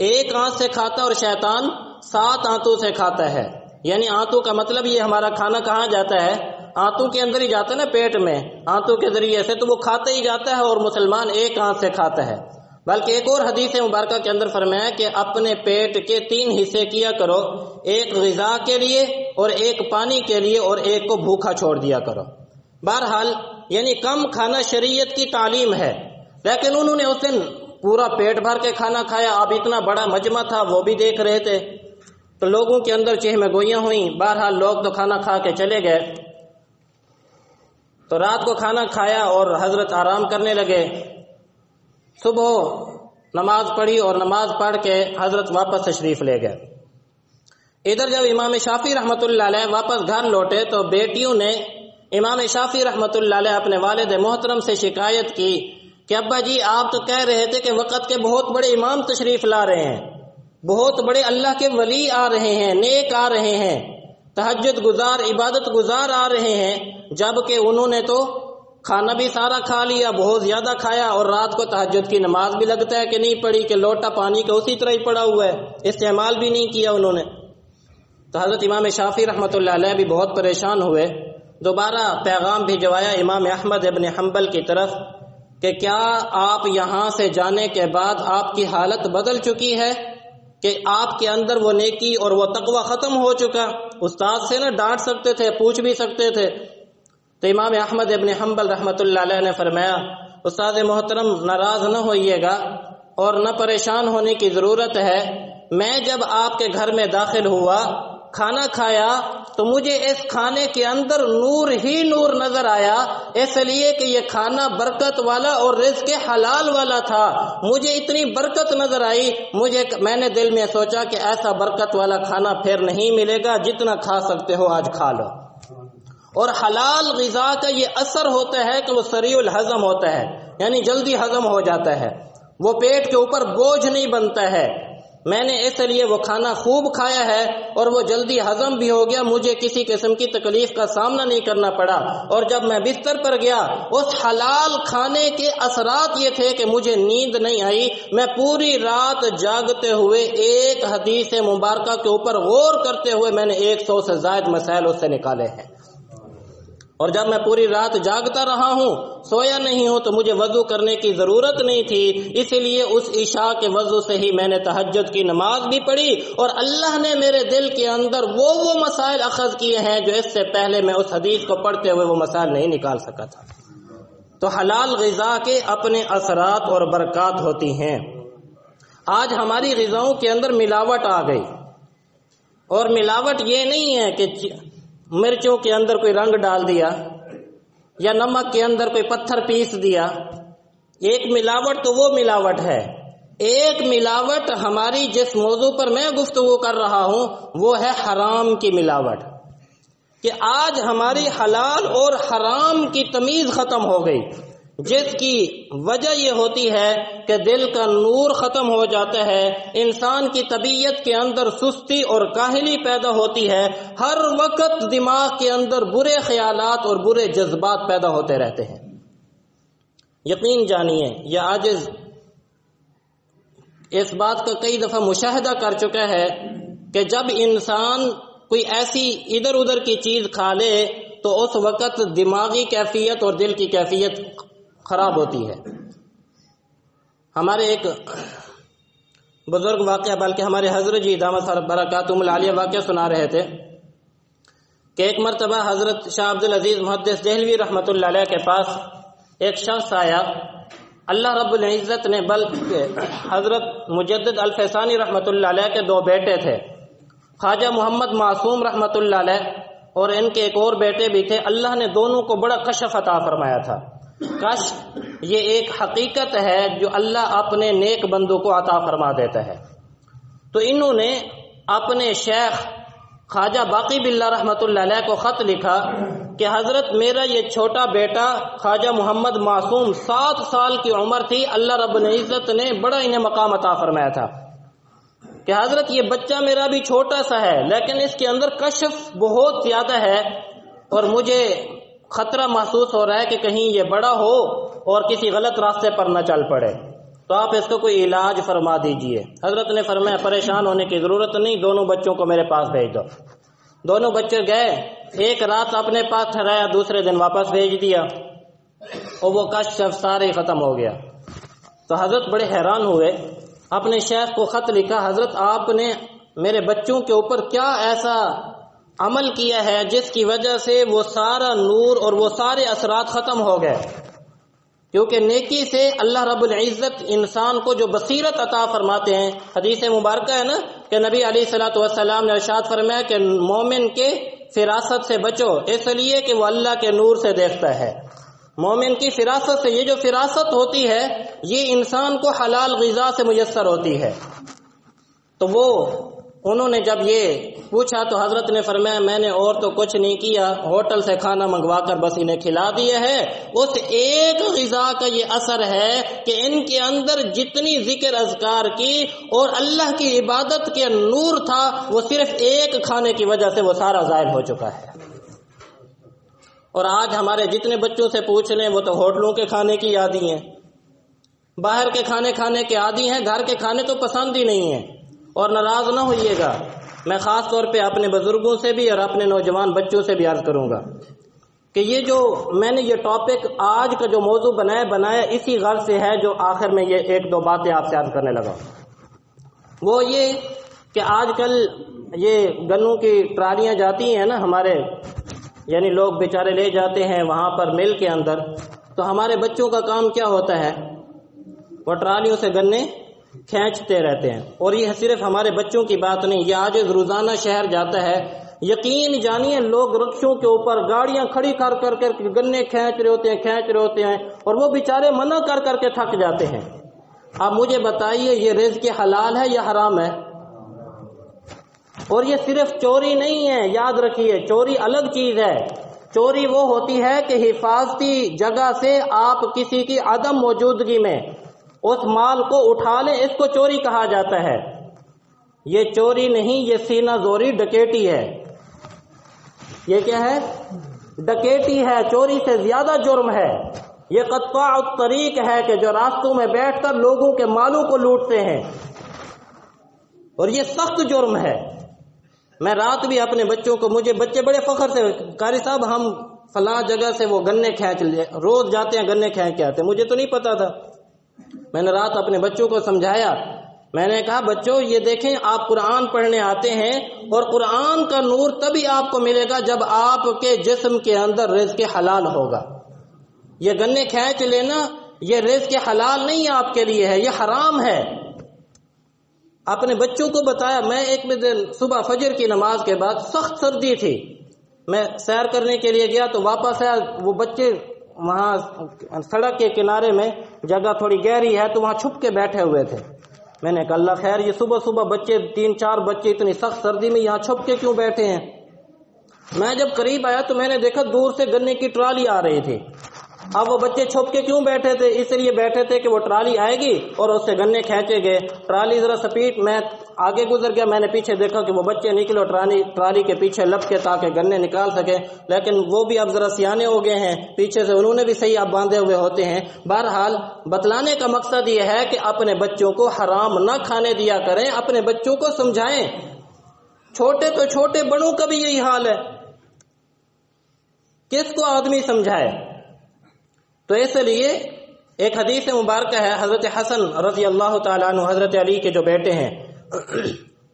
1 آنت سے کھاتا ہے اور شیطان 7 آنتوں سے کھاتا ہے، یعنی آنتوں کا مطلب یہ ہمارا کھانا کہاں جاتا ہے، آنتوں کے اندر ہی جاتا ہے نا، پیٹ میں، آنتوں کے ذریعے سے، تو وہ کھاتا ہی جاتا ہے اور مسلمان 1 آنت سے کھاتا ہے۔ بلکہ ایک اور حدیث مبارکہ کے اندر فرمایا کہ اپنے پیٹ کے 3 حصے کیا کرو، ایک غذا کے لیے اور ایک پانی کے لیے اور ایک کو بھوکا چھوڑ دیا کرو۔ بہرحال یعنی کم کھانا شریعت کی تعلیم ہے، لیکن انہوں نے اس دن پورا پیٹ بھر کے کھانا کھایا۔ اب اتنا بڑا مجمع تھا، وہ بھی دیکھ رہے تھے، تو لوگوں کے اندر چہمہ گوئیاں ہوئیں۔ بہرحال لوگ تو کھانا کھا کے چلے گئے۔ تو رات کو کھانا کھایا اور حضرت آرام کرنے لگے۔ صبح نماز پڑھی اور نماز پڑھ کے حضرت واپس تشریف لے گئے۔ ادھر جب امام شافعی رحمۃ اللہ علیہ واپس گھر لوٹے تو بیٹیوں نے امام شافعی رحمۃ اللہ علیہ اپنے والد محترم سے شکایت کی کہ ابا جی آپ تو کہہ رہے تھے کہ وقت کے بہت بڑے امام تشریف لا رہے ہیں، بہت بڑے اللہ کے ولی آ رہے ہیں، نیک آ رہے ہیں، تہجد گزار، عبادت گزار آ رہے ہیں، جبکہ انہوں نے تو کھانا بھی سارا کھا لیا، بہت زیادہ کھایا، اور رات کو تہجد کی نماز بھی لگتا ہے کہ نہیں پڑھی، کہ لوٹا پانی کا اسی طرح ہی پڑا ہوا ہے، استعمال بھی نہیں کیا انہوں نے۔ تو حضرت امام شافعی رحمۃ اللہ علیہ بھی بہت پریشان ہوئے، دوبارہ پیغام بھجوایا امام احمد ابن حنبل کی طرف کہ کیا آپ یہاں سے جانے کے بعد آپ کی حالت بدل چکی ہے، کہ آپ کے اندر وہ نیکی اور وہ تقوی ختم ہو چکا؟ استاد سے نہ ڈانٹ سکتے تھے، پوچھ بھی سکتے تھے۔ تو امام احمد ابن حنبل رحمۃ اللہ علیہ نے فرمایا استاد محترم ناراض نہ ہوئیے گا اور نہ پریشان ہونے کی ضرورت ہے، میں جب آپ کے گھر میں داخل ہوا، کھانا کھایا، تو مجھے اس کھانے کے اندر نور ہی نور نظر آیا، اس لیے کہ یہ کھانا برکت والا اور رزق حلال والا تھا۔ مجھے اتنی برکت نظر آئی، میں نے دل میں سوچا کہ ایسا برکت والا کھانا پھر نہیں ملے گا، جتنا کھا سکتے ہو آج کھا لو۔ اور حلال غذا کا یہ اثر ہوتا ہے کہ وہ سریع الہضم ہوتا ہے، یعنی جلدی ہضم ہو جاتا ہے، وہ پیٹ کے اوپر بوجھ نہیں بنتا ہے۔ میں نے اس لیے وہ کھانا خوب کھایا ہے اور وہ جلدی ہضم بھی ہو گیا، مجھے کسی قسم کی تکلیف کا سامنا نہیں کرنا پڑا۔ اور جب میں بستر پر گیا، اس حلال کھانے کے اثرات یہ تھے کہ مجھے نیند نہیں آئی، میں پوری رات جاگتے ہوئے ایک حدیث مبارکہ کے اوپر غور کرتے ہوئے میں نے 100 سے زائد مسائل اس سے نکالے ہیں۔ اور جب میں پوری رات جاگتا رہا ہوں، سویا نہیں ہوں، تو مجھے وضو کرنے کی ضرورت نہیں تھی، اسی لیے اس عشاء کے وضو سے ہی میں نے تہجد کی نماز بھی پڑھی، اور اللہ نے میرے دل کے اندر وہ مسائل اخذ کیے ہیں جو اس سے پہلے میں اس حدیث کو پڑھتے ہوئے وہ مسائل نہیں نکال سکا تھا۔ تو حلال غذا کے اپنے اثرات اور برکات ہوتی ہیں۔ آج ہماری غذاؤں کے اندر ملاوٹ آ گئی، اور ملاوٹ یہ نہیں ہے کہ مرچوں کے اندر کوئی رنگ ڈال دیا یا نمک کے اندر کوئی پتھر پیس دیا، ایک ملاوٹ تو وہ ملاوٹ ہے ایک ملاوٹ ہماری جس موضوع پر میں گفتگو کر رہا ہوں وہ ہے حرام کی ملاوٹ، کہ آج ہماری حلال اور حرام کی تمیز ختم ہو گئی، جس کی وجہ یہ ہوتی ہے کہ دل کا نور ختم ہو جاتا ہے، انسان کی طبیعت کے اندر سستی اور کاہلی پیدا ہوتی ہے، ہر وقت دماغ کے اندر برے خیالات اور برے جذبات پیدا ہوتے رہتے ہیں۔ یقین جانیے یہ عاجز اس بات کا کئی دفعہ مشاہدہ کر چکا ہے کہ جب انسان کوئی ایسی ادھر ادھر کی چیز کھا لے تو اس وقت دماغی کیفیت اور دل کی کیفیت خراب ہوتی ہے۔ ہمارے ایک بزرگ واقعہ، بلکہ ہمارے حضرت جی دامت برکاتہم العالیہ واقعہ سنا رہے تھے کہ ایک مرتبہ حضرت شاہ عبد العزیز محدث دہلوی رحمۃ اللہ علیہ کے پاس ایک شخص آیا، اللہ رب العزت نے بلکہ حضرت مجدد الفیسانی رحمۃ اللہ علیہ کے دو بیٹے تھے، خواجہ محمد معصوم رحمۃ اللہ علیہ اور ان کے ایک اور بیٹے بھی تھے، اللہ نے دونوں کو بڑا کشف عطا فرمایا تھا۔ کشف یہ ایک حقیقت ہے جو اللہ اپنے نیک بندوں کو عطا فرما دیتا ہے۔ تو انہوں نے اپنے شیخ خواجہ باقی باللہ رحمۃ اللہ علیہ کو خط لکھا کہ حضرت میرا یہ چھوٹا بیٹا خواجہ محمد معصوم 7 سال کی عمر تھی، اللہ رب العزت نے بڑا انہیں مقام عطا فرمایا تھا کہ حضرت یہ بچہ میرا بھی چھوٹا سا ہے لیکن اس کے اندر کشف بہت زیادہ ہے اور مجھے خطرہ محسوس ہو رہا ہے کہ کہیں یہ بڑا ہو اور کسی غلط راستے پر نہ چل پڑے، تو آپ اس کو کوئی علاج فرما دیجئے۔ حضرت نے فرمایا پریشان ہونے کی ضرورت نہیں، دونوں بچوں کو میرے پاس بھیج دو۔ دونوں بچے گئے، ایک رات اپنے پاس ٹھہرایا، دوسرے دن واپس بھیج دیا اور وہ کشف سارے ختم ہو گیا۔ تو حضرت بڑے حیران ہوئے، اپنے شیخ کو خط لکھا، حضرت آپ نے میرے بچوں کے اوپر کیا ایسا عمل کیا ہے جس کی وجہ سے وہ سارا نور اور وہ سارے اثرات ختم ہو گئے؟ کیونکہ نیکی سے اللہ رب العزت انسان کو جو بصیرت عطا فرماتے ہیں، حدیث مبارکہ ہے نا کہ نبی علیہ الصلوۃ والسلام نے ارشاد فرمایا کہ مومن کے فراست سے بچو، اس لیے کہ وہ اللہ کے نور سے دیکھتا ہے۔ مومن کی فراست سے، یہ جو فراست ہوتی ہے یہ انسان کو حلال غذا سے میسر ہوتی ہے۔ تو وہ انہوں نے جب یہ پوچھا تو حضرت نے فرمایا میں نے اور تو کچھ نہیں کیا، ہوٹل سے کھانا منگوا کر بس انہیں کھلا دیا ہے، اس ایک غذا کا یہ اثر ہے کہ ان کے اندر جتنی ذکر اذکار کی اور اللہ کی عبادت کے نور تھا وہ صرف ایک کھانے کی وجہ سے وہ سارا ظاہر ہو چکا ہے۔ اور آج ہمارے جتنے بچوں سے پوچھ لیں وہ تو ہوٹلوں کے کھانے کی عادی ہیں، باہر کے کھانے کھانے کے عادی ہیں، گھر کے کھانے تو پسند ہی نہیں ہیں۔ اور ناراض نہ ہوئیے گا، میں خاص طور پہ اپنے بزرگوں سے بھی اور اپنے نوجوان بچوں سے بھی عرض کروں گا کہ یہ جو میں نے یہ ٹاپک آج کا جو موضوع بنایا اسی غرض سے ہے، جو آخر میں یہ ایک دو باتیں آپ سے عرض کرنے لگا، وہ یہ کہ آج کل یہ گنوں کی ٹرالیاں جاتی ہیں نا ہمارے، یعنی لوگ بیچارے لے جاتے ہیں وہاں پر مل کے اندر، تو ہمارے بچوں کا کام کیا ہوتا ہے، وہ ٹرالیوں سے گنے کھینچتے رہتے ہیں۔ اور یہ صرف ہمارے بچوں کی بات نہیں، یہ آج روزانہ شہر جاتا ہے، یقین جانیے لوگ رکشوں کے اوپر گاڑیاں کھڑی کر کر گنے کھینچ رہے ہوتے ہیں اور وہ بیچارے منع کر کر کے تھک جاتے ہیں۔ اب مجھے بتائیے یہ رزق حلال ہے یا حرام ہے؟ اور یہ صرف چوری نہیں ہے، یاد رکھیے چوری الگ چیز ہے۔ چوری وہ ہوتی ہے کہ حفاظتی جگہ سے آپ کسی کی عدم موجودگی میں اس مال کو اٹھا لیں، اس کو چوری کہا جاتا ہے۔ یہ چوری نہیں، یہ سینہ زوری ڈکیٹی ہے۔ یہ کیا ہے؟ ڈکیٹی ہے، چوری سے زیادہ جرم ہے۔ یہ قطاع الطریق ہے کہ جو راستوں میں بیٹھ کر لوگوں کے مالوں کو لوٹتے ہیں، اور یہ سخت جرم ہے۔ میں رات بھی اپنے بچوں کو، مجھے بچے بڑے فخر سے، قاری صاحب ہم فلاں جگہ سے وہ گنے کھینچ لے، روز جاتے ہیں گنے کھینچ کے آتے ہیں، مجھے تو نہیں پتا تھا۔ میں نے رات اپنے بچوں کو سمجھایا، میں نے کہا بچوں یہ دیکھیں آپ قرآن پڑھنے آتے ہیں اور قرآن کا نور تبھی آپ کو ملے گا جب آپ کے جسم کے اندر رزق حلال ہوگا۔ یہ گنے کھینچ لینا یہ رزق حلال نہیں آپ کے لیے ہے، یہ حرام ہے۔ اپنے بچوں کو بتایا۔ میں ایک دن صبح فجر کی نماز کے بعد، سخت سردی تھی، میں سیر کرنے کے لیے گیا تو واپس آیا، وہ بچے وہاں سڑک کے کنارے میں جگہ تھوڑی گہری ہے تو وہاں چھپ کے بیٹھے ہوئے تھے۔ میں نے کہا اللہ خیر، یہ صبح صبح بچے 3-4 بچے اتنی سخت سردی میں یہاں چھپ کے کیوں بیٹھے ہیں؟ میں جب قریب آیا تو میں نے دیکھا دور سے گنے کی ٹرالی آ رہی تھی۔ اب وہ بچے چھپ کے کیوں بیٹھے تھے؟ اس لیے بیٹھے تھے کہ وہ ٹرالی آئے گی اور اس سے گنے کھینچے گئے۔ ٹرالی ذرا سپیڈ، میں آگے گزر گیا، میں نے پیچھے دیکھا کہ وہ بچے نکلے ٹرالی کے پیچھے لپ کے تاکہ گنے نکال سکے، لیکن وہ بھی اب ذرا سیانے ہو گئے ہیں، پیچھے سے انہوں نے بھی صحیح اب باندھے ہوئے ہوتے ہیں۔ بہرحال بتلانے کا مقصد یہ ہے کہ اپنے بچوں کو حرام نہ کھانے دیا کریں، اپنے بچوں کو سمجھائیں۔ چھوٹے تو چھوٹے، بڑوں کا بھی یہی حال ہے، کس کو آدمی سمجھائے؟ تو اس لیے ایک حدیث مبارکہ ہے، حضرت حسن رضی اللہ تعالیٰ عنہ، حضرت علی کے جو بیٹے ہیں،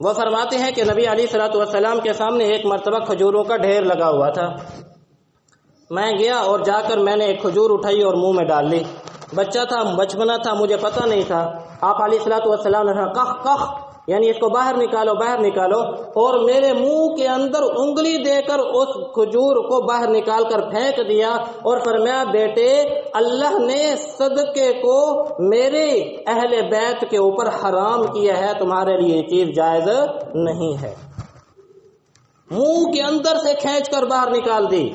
وہ فرماتے ہیں کہ نبی علیہ الصلوۃ والسلام کے سامنے ایک مرتبہ کھجوروں کا ڈھیر لگا ہوا تھا۔ میں گیا اور جا کر میں نے ایک کھجور اٹھائی اور منہ میں ڈال لی۔ بچہ تھا، بچپنا تھا، مجھے پتہ نہیں تھا۔ آپ علیہ الصلوۃ والسلام نے کہا کخ کخ، یعنی اس کو باہر نکالو، باہر نکالو، اور میرے منہ کے اندر انگلی دے کر اس کھجور کو باہر نکال کر پھینک دیا اور فرمایا بیٹے، اللہ نے صدقے کو میرے اہل بیت کے اوپر حرام کیا ہے، تمہارے لیے یہ چیز جائز نہیں ہے۔ منہ کے اندر سے کھینچ کر باہر نکال دی۔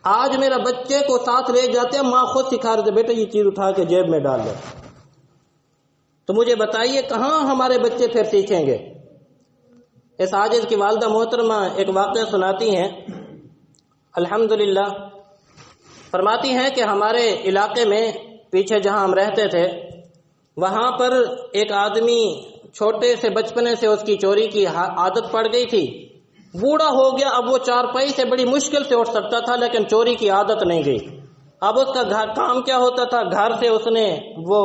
آج میرا بچے کو ساتھ لے جاتے ہیں، ماں خود سکھا رہے تھے بیٹے یہ چیز اٹھا کے جیب میں ڈال دو۔ تو مجھے بتائیے کہاں ہمارے بچے پھر سیکھیں گے؟ اس عاجز کی والدہ محترمہ ایک واقعہ سناتی ہیں، الحمدللہ فرماتی ہیں کہ ہمارے علاقے میں پیچھے جہاں ہم رہتے تھے وہاں پر ایک آدمی چھوٹے سے بچپنے سے اس کی چوری کی عادت پڑ گئی تھی، بوڑھا ہو گیا، اب وہ چارپائی سے بڑی مشکل سے اٹھ سکتا تھا لیکن چوری کی عادت نہیں گئی۔ اب اس کا کام کیا ہوتا تھا، گھر سے اس نے وہ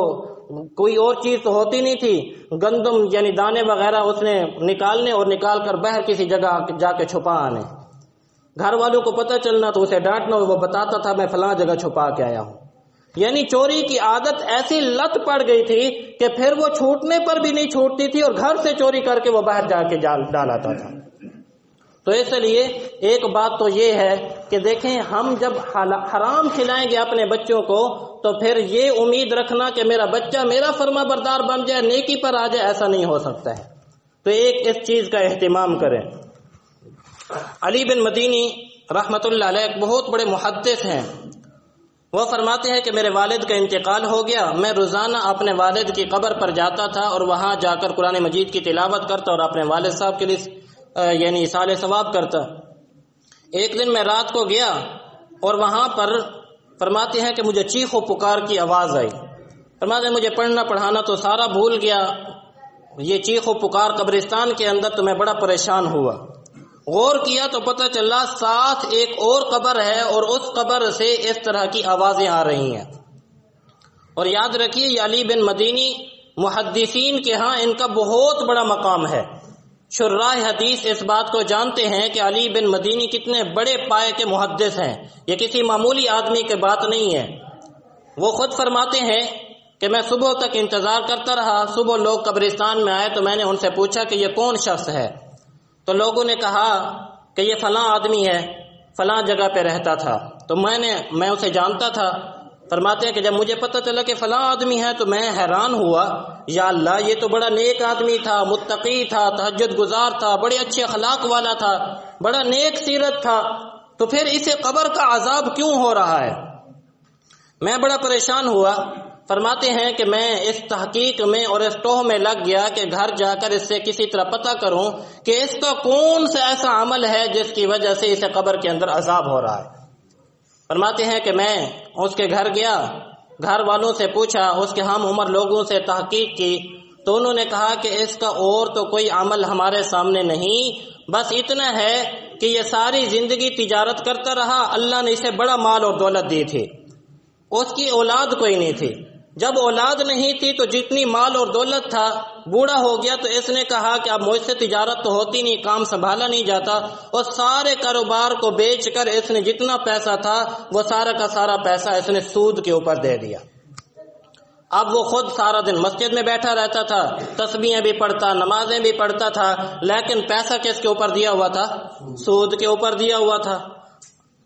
کوئی اور چیز تو ہوتی نہیں تھی، گندم یعنی دانے وغیرہ اس نے نکالنے اور نکال کر باہر کسی جگہ جا کے چھپا آنے۔ گھر والوں کو پتہ چلنا تو اسے ڈانٹنا، وہ بتاتا تھا میں فلاں جگہ چھپا کے آیا ہوں۔ یعنی چوری کی عادت ایسی لت پڑ گئی تھی کہ پھر وہ چھوٹنے پر بھی نہیں چھوٹتی تھی اور گھر سے چوری کر کے وہ باہر جا کے ڈالاتا تھا۔ تو اس لیے ایک بات تو یہ ہے کہ دیکھیں ہم جب حرام کھلائیں گے اپنے بچوں کو تو پھر یہ امید رکھنا کہ میرا بچہ میرا فرما بردار بن جائے، نیکی پر آ جائے، ایسا نہیں ہو سکتا ہے۔ تو ایک اس چیز کا اہتمام کریں۔ علی بن مدینی رحمت اللہ علیہ ایک بہت بڑے محدث ہیں، وہ فرماتے ہیں کہ میرے والد کا انتقال ہو گیا، میں روزانہ اپنے والد کی قبر پر جاتا تھا اور وہاں جا کر قرآن مجید کی تلاوت کرتا اور اپنے والد صاحب کے لیے یعنی ایصال ثواب کرتا۔ ایک دن میں رات کو گیا اور وہاں پر فرماتے ہیں کہ مجھے چیخ و پکار کی آواز آئی، فرماتے ہیں مجھے پڑھنا پڑھانا تو سارا بھول گیا، یہ چیخ و پکار قبرستان کے اندر تو میں بڑا پریشان ہوا، غور کیا تو پتہ چلا ساتھ ایک اور قبر ہے اور اس قبر سے اس طرح کی آوازیں آ رہی ہیں۔ اور یاد رکھیے یہ علی بن مدینی محدثین کے ہاں ان کا بہت بڑا مقام ہے۔ شراح حدیث اس بات کو جانتے ہیں کہ علی بن مدینی کتنے بڑے پائے کے محدث ہیں، یہ کسی معمولی آدمی کی بات نہیں ہے۔ وہ خود فرماتے ہیں کہ میں صبح تک انتظار کرتا رہا، صبح لوگ قبرستان میں آئے تو میں نے ان سے پوچھا کہ یہ کون شخص ہے، تو لوگوں نے کہا کہ یہ فلاں آدمی ہے، فلاں جگہ پہ رہتا تھا، تو میں اسے جانتا تھا۔ فرماتے ہیں کہ جب مجھے پتہ چلا کہ فلاں آدمی ہے تو میں حیران ہوا، یا اللہ یہ تو بڑا نیک آدمی تھا، متقی تھا، تہجد گزار تھا، بڑے اچھے اخلاق والا تھا، بڑا نیک سیرت تھا، تو پھر اسے قبر کا عذاب کیوں ہو رہا ہے؟ میں بڑا پریشان ہوا۔ فرماتے ہیں کہ میں اس تحقیق میں اور اس ٹوہ میں لگ گیا کہ گھر جا کر اس سے کسی طرح پتہ کروں کہ اس کا کون سا ایسا عمل ہے جس کی وجہ سے اسے قبر کے اندر عذاب ہو رہا ہے۔ فرماتے ہیں کہ میں اس کے گھر گیا، گھر والوں سے پوچھا، اس کے ہم عمر لوگوں سے تحقیق کی، تو انہوں نے کہا کہ اس کا اور تو کوئی عمل ہمارے سامنے نہیں، بس اتنا ہے کہ یہ ساری زندگی تجارت کرتا رہا، اللہ نے اسے بڑا مال اور دولت دی تھی، اس کی اولاد کوئی نہیں تھی، جب اولاد نہیں تھی تو جتنی مال اور دولت تھا، بوڑھا ہو گیا تو اس نے کہا کہ اب مجھ سے تجارت تو ہوتی نہیں، کام سنبھالا نہیں جاتا، اور سارے کاروبار کو بیچ کر اس نے جتنا پیسہ تھا وہ سارا کا سارا پیسہ اس نے سود کے اوپر دے دیا۔ اب وہ خود سارا دن مسجد میں بیٹھا رہتا تھا، تسبیحیں بھی پڑھتا، نمازیں بھی پڑھتا تھا، لیکن پیسہ کس کے اوپر دیا ہوا تھا؟ سود کے اوپر دیا ہوا تھا۔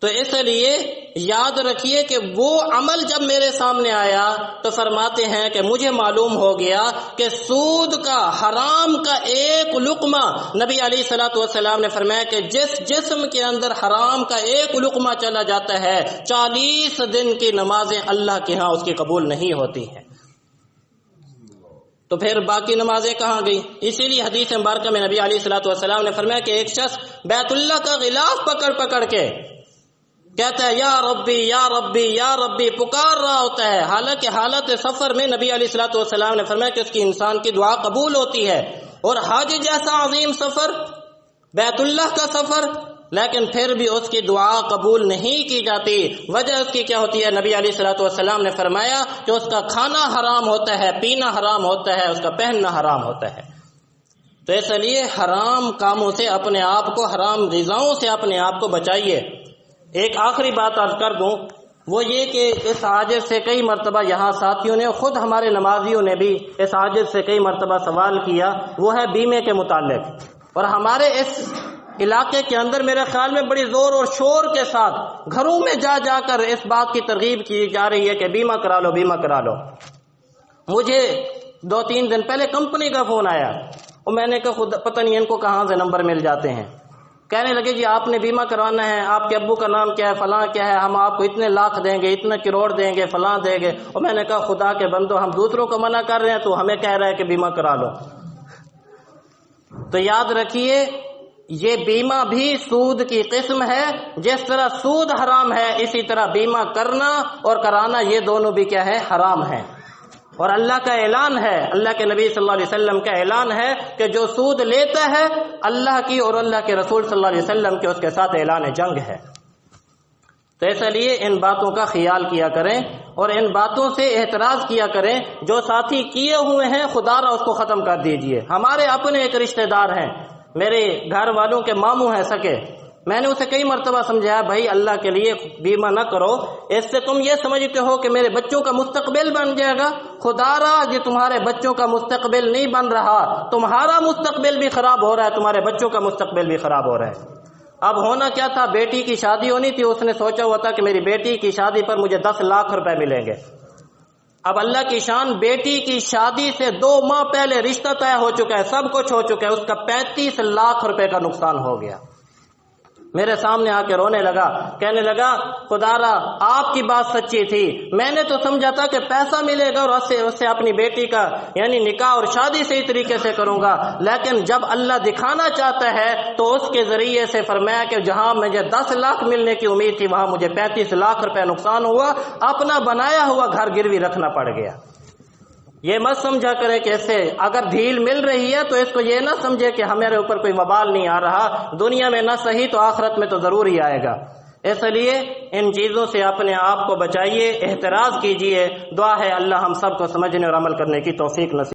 تو تو اس لیے یاد رکھیے کہ وہ عمل جب میرے سامنے آیا تو فرماتے ہیں کہ مجھے معلوم ہو گیا کہ سود کا، حرام کا ایک لقمہ، نبی علیہ الصلوۃ والسلام نے فرمایا کہ جس جسم کے اندر حرام کا ایک لقمہ چلا جاتا ہے 40 دن کی نمازیں اللہ کے ہاں اس کی قبول نہیں ہوتی ہیں۔ تو پھر باقی نمازیں کہاں گئی؟ اسی لیے حدیث مبارکہ میں نبی علیہ الصلوۃ والسلام نے فرمایا کہ ایک شخص بیت اللہ کا غلاف پکڑ پکڑ کے کہتا ہے یا ربی یا ربی یا ربی، پکار رہا ہوتا ہے، حالانکہ حالت سفر میں نبی علیہ الصلوۃ والسلام نے فرمایا کہ اس کی انسان کی دعا قبول ہوتی ہے، اور حج جیسا عظیم سفر، بیت اللہ کا سفر، لیکن پھر بھی اس کی دعا قبول نہیں کی جاتی۔ وجہ اس کی کیا ہوتی ہے؟ نبی علیہ الصلوۃ والسلام نے فرمایا کہ اس کا کھانا حرام ہوتا ہے، پینا حرام ہوتا ہے، اس کا پہننا حرام ہوتا ہے۔ تو اس لیے حرام کاموں سے اپنے آپ کو، حرام غذاؤں سے اپنے آپ کو بچائیے۔ ایک آخری بات عرض کر دوں، وہ یہ کہ اس حاجت سے کئی مرتبہ یہاں ساتھیوں نے، خود ہمارے نمازیوں نے بھی اس حاجت سے کئی مرتبہ سوال کیا، وہ ہے بیمے کے متعلق۔ اور ہمارے اس علاقے کے اندر میرے خیال میں بڑی زور اور شور کے ساتھ گھروں میں جا جا کر اس بات کی ترغیب کی جا رہی ہے کہ بیمہ کرا لو، بیمہ کرا لو۔ مجھے 2-3 دن پہلے کمپنی کا فون آیا، اور میں نے کہا خود پتہ نہیں ان کو کہاں سے نمبر مل جاتے ہیں۔ کہنے لگے جی آپ نے بیمہ کروانا ہے، آپ کے ابو کا نام کیا ہے، فلاں کیا ہے، ہم آپ کو اتنے لاکھ دیں گے، اتنے کروڑ دیں گے، فلاں دیں گے۔ اور میں نے کہا خدا کے بندو، ہم دوسروں کو منع کر رہے ہیں تو ہمیں کہہ رہا ہے کہ بیمہ کرا لو۔ تو یاد رکھیے یہ بیمہ بھی سود کی قسم ہے، جس طرح سود حرام ہے اسی طرح بیمہ کرنا اور کرانا یہ دونوں بھی کیا ہے؟ حرام ہیں۔ اور اللہ کا اعلان ہے، اللہ کے نبی صلی اللہ علیہ وسلم کا اعلان ہے کہ جو سود لیتا ہے اللہ کی اور اللہ کے رسول صلی اللہ علیہ وسلم کے اس کے ساتھ اعلان جنگ ہے۔ تو اس لیے ان باتوں کا خیال کیا کریں اور ان باتوں سے احتراز کیا کریں۔ جو ساتھی کیے ہوئے ہیں خدا را اس کو ختم کر دیجئے۔ ہمارے اپنے ایک رشتہ دار ہیں، میرے گھر والوں کے ماموں ہیں سکے، میں نے اسے کئی مرتبہ سمجھایا بھائی اللہ کے لیے بیمہ نہ کرو، اس سے تم یہ سمجھتے ہو کہ میرے بچوں کا مستقبل بن جائے گا۔ خدا را یہ تمہارے بچوں کا مستقبل نہیں بن رہا، تمہارا مستقبل بھی خراب ہو رہا ہے، تمہارے بچوں کا مستقبل بھی خراب ہو رہا ہے۔ اب ہونا کیا تھا، بیٹی کی شادی ہونی تھی، اس نے سوچا ہوا تھا کہ میری بیٹی کی شادی پر مجھے 10 لاکھ روپے ملیں گے۔ اب اللہ کی شان، بیٹی کی شادی سے 2 ماہ پہلے رشتہ طے ہو چکا ہے، سب کچھ ہو چکا ہے، اس کا 35 لاکھ روپے کا نقصان ہو گیا۔ میرے سامنے آ کے رونے لگا، کہنے لگا خدا را آپ کی بات سچی تھی، میں نے تو سمجھا تھا کہ پیسہ ملے گا اور اس سے اپنی بیٹی کا یعنی نکاح اور شادی صحیح طریقے سے کروں گا، لیکن جب اللہ دکھانا چاہتا ہے تو اس کے ذریعے سے فرمایا کہ جہاں مجھے 10 لاکھ ملنے کی امید تھی وہاں مجھے 35 لاکھ روپے نقصان ہوا، اپنا بنایا ہوا گھر گروی رکھنا پڑ گیا۔ یہ مت سمجھا کرے کہ اس سے اگر ڈھیل مل رہی ہے تو اس کو یہ نہ سمجھے کہ ہمارے اوپر کوئی وبال نہیں آ رہا، دنیا میں نہ صحیح تو آخرت میں تو ضرور ہی آئے گا۔ اس لیے ان چیزوں سے اپنے آپ کو بچائیے، احتراز کیجئے۔ دعا ہے اللہ ہم سب کو سمجھنے اور عمل کرنے کی توفیق نصیب